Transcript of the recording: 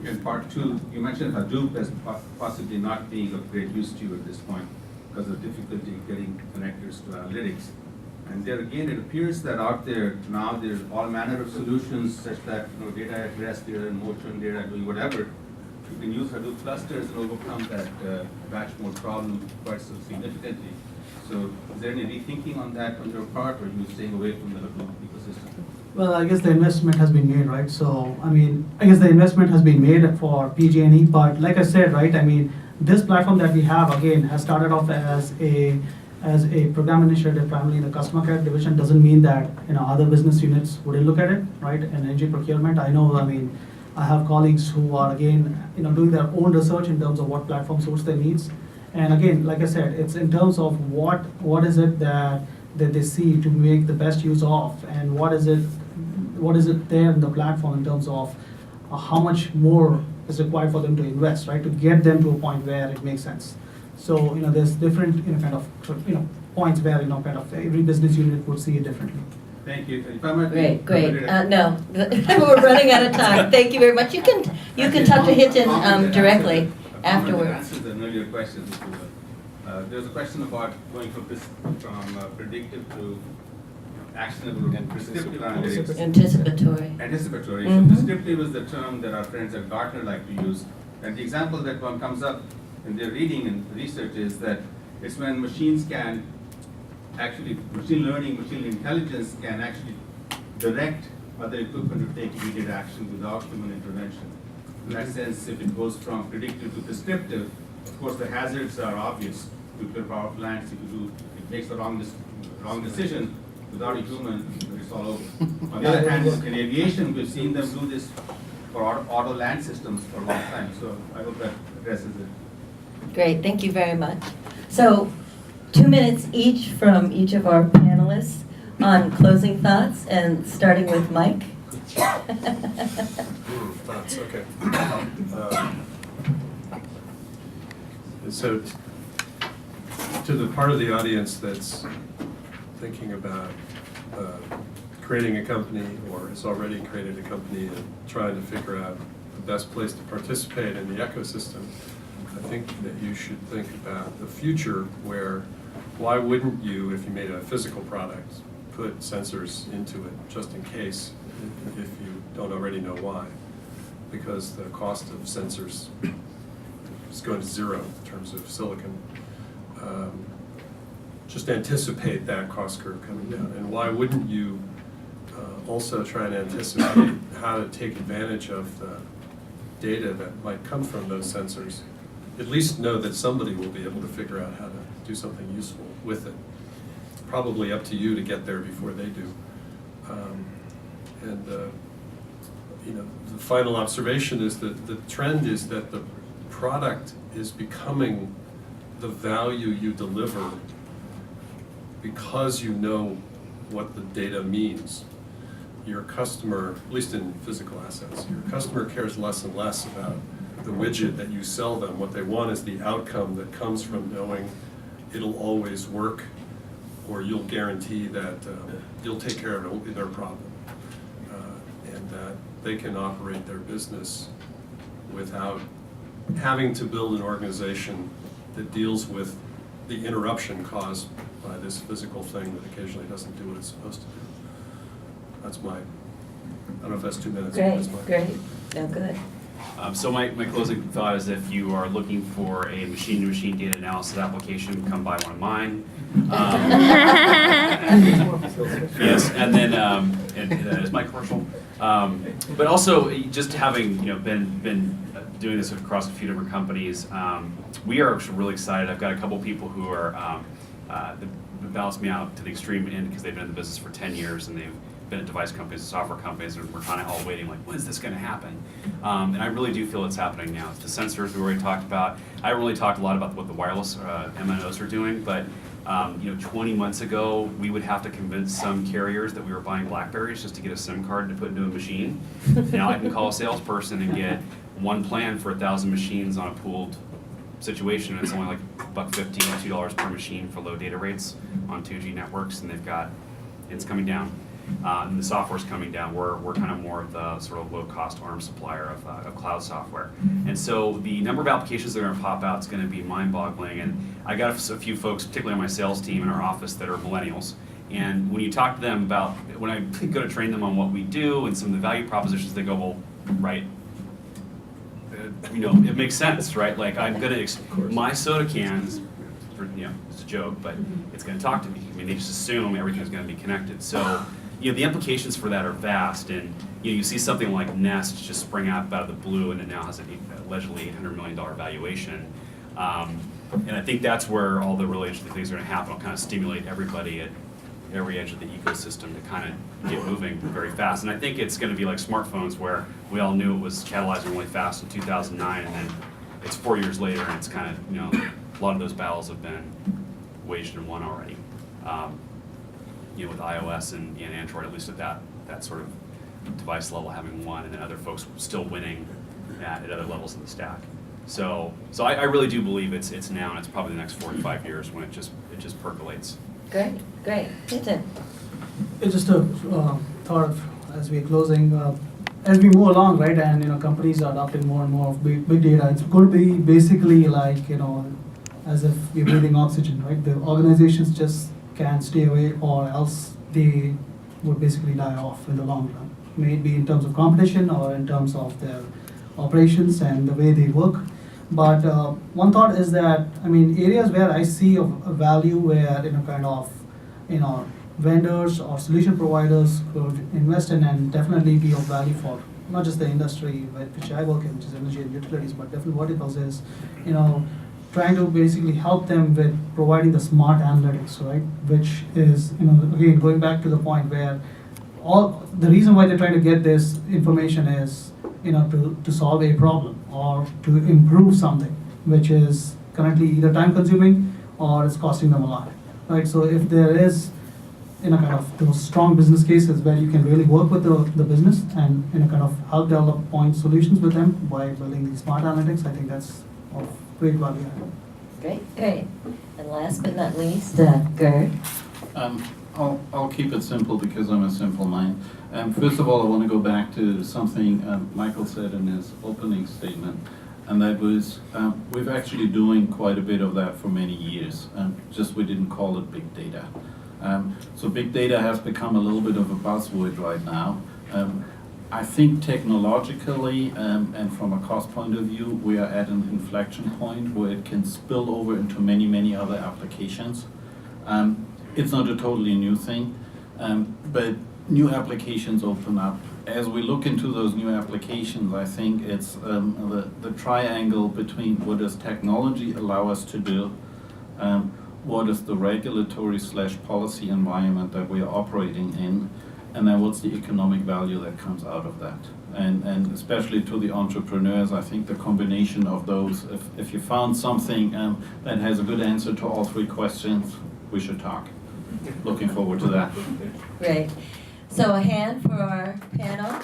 In part two, you mentioned Hadoop as possibly not being of great use to you at this point because of difficulty getting connectors to analytics. And there again, it appears that out there now there's all manner of solutions such that data at rest, data in motion, data doing whatever. You can use Hadoop clusters and overcome that batch mode problem quite so significantly. So is there any rethinking on that on your part, or are you staying away from the Hadoop ecosystem? Well, I guess the investment has been made, right? So, I mean, I guess the investment has been made for PG&E, but like I said, right, I mean, this platform that we have, again, has started off as a program initiative primarily in the customer care division. Doesn't mean that, other business units wouldn't look at it, right? And energy procurement, I know, I mean, I have colleagues who are, again, doing their own research in terms of what platform suits their needs. And again, like I said, it's in terms of what is it that they see to make the best use of, and what is it there in the platform in terms of how much more is required for them to invest, right, to get them to a point where it makes sense. So, there's different, kind of, points where, kind of every business unit would see it differently. Thank you. If I might Great. No, we're running out of time. Thank you very much. You can touch a hit in directly afterwards. Answers an earlier question. There's a question about going from predictive to actionable and prescriptive analytics. Anticipatory. Anticipatory. Mhm. So prescriptive is the term that our friends at Gartner like to use. And the example that one comes up in their reading and research is that it's when machines can actually, machine learning, machine intelligence can actually direct other equipment to take immediate action without human intervention. In that sense, if it goes from predictive to prescriptive, of course the hazards are obvious. Nuclear power plants, if it makes the wrong decision without a human, it's all over. On the other hand, in aviation, we've seen them do this for auto land systems for a long time. So I hope that addresses it. Great, thank you very much. So 2 minutes each from each of our panelists on closing thoughts, and starting with Mike. Thoughts, okay. So to the part of the audience that's thinking about creating a company or has already created a company and trying to figure out the best place to participate in the ecosystem, I think that you should think about the future where, why wouldn't you, if you made a physical product, put sensors into it just in case, if you don't already know why? Because the cost of sensors is going to zero in terms of silicon. Just anticipate that cost curve coming down. And why wouldn't you also try and anticipate how to take advantage of the data that might come from those sensors? At least know that somebody will be able to figure out how to do something useful with it. It's probably up to you to get there before they do. The final observation is that the trend is that the product is becoming the value you deliver because you know what the data means. Your customer, at least in physical assets, your customer cares less and less about the widget that you sell them. What they want is the outcome that comes from knowing it'll always work, or you'll guarantee that you'll take care of their problem, and that they can operate their business without having to build an organization that deals with the interruption caused by this physical thing that occasionally doesn't do what it's supposed to do. That's I don't know if that's 2 minutes. Great. No, good. So my closing thought is, if you are looking for a machine-to-machine data analysis application, come buy one of mine. Yes, and then that is my commercial. But also, just having been doing this across a few different companies, we are actually really excited. I've got a couple people who are that balance me out to the extreme end because they've been in the business for 10 years and they've been at device companies and software companies, and we're kind of all waiting, like, when is this going to happen? And I really do feel it's happening now. It's the sensors we already talked about. I haven't really talked a lot about what the wireless MNOs are doing, but 20 months ago, we would have to convince some carriers that we were buying BlackBerries just to get a SIM card to put into a machine. Now I can call a salesperson and get one plan for 1,000 machines on a pooled situation. It's only like $1.15, $2 per machine for low data rates on 2G networks, and it's coming down. and the software's coming down. We're kind of more of the sort of low-cost ARM supplier of cloud software. And so the number of applications that are going to pop out is going to be mind-boggling. And I got a few folks, particularly on my sales team in our office, that are millennials. And when you talk to them about, when I go to train them on what we do and some of the value propositions, they go, well, right, it makes sense, right? Like I'm gonna, my soda cans, it's a joke, but it's gonna talk to me. I mean, they just assume everything's gonna be connected. So, the implications for that are vast, and you see something like Nest just spring out of the blue, and it now has an allegedly $800 million valuation. And I think that's where all the really interesting things are gonna happen. It'll kind of stimulate everybody at every edge of the ecosystem to kind of get moving very fast. And I think it's going to be like smartphones, where we all knew it was catalyzing really fast in 2009, and then it's 4 years later, and it's kind of, a lot of those battles have been waged and won already. With iOS and Android, at least at that sort of device level, having won, and then other folks still winning at other levels of the stack. So I really do believe it's now, and it's probably the next 4 to 5 years when it just percolates. Great, great. Clinton? It's just a thought as we're closing, as we move along, right, and companies are adopting more and more of big data. It's going to be basically like as if we're breathing oxygen, right? The organizations just can't stay away, or else they would basically die off in the long run. Maybe in terms of competition or in terms of their operations and the way they work. But one thought is that, areas where I see a value where, vendors or solution providers could invest in and definitely be of value for not just the industry which I work in, which is energy and utilities, but different verticals is, trying to basically help them with providing the smart analytics, right? Which is, again, going back to the point where the reason why they're trying to get this information is, to solve a problem or to improve something, which is currently either time consuming or it's costing them a lot, right? So if there is, those strong business cases where you can really work with the business and, help develop point solutions with them by building these smart analytics, I think that's of great value. Great, great. And last but not least, Gerd. I'll keep it simple because I'm a simple mind. First of all, I want to go back to something Michael said in his opening statement, and that was we've actually doing quite a bit of that for many years, just we didn't call it big data. So big data has become a little bit of a buzzword right now. I think technologically and from a cost point of view, we are at an inflection point where it can spill over into many, many other applications. It's not a totally new thing, but new applications open up. As we look into those new applications, I think it's the triangle between what does technology allow us to do, what is the regulatory / policy environment that we are operating in, and then what's the economic value that comes out of that. And especially to the entrepreneurs, I think the combination of those, if you found something that has a good answer to all three questions, we should talk. Looking forward to that. Great. So a hand for our panel.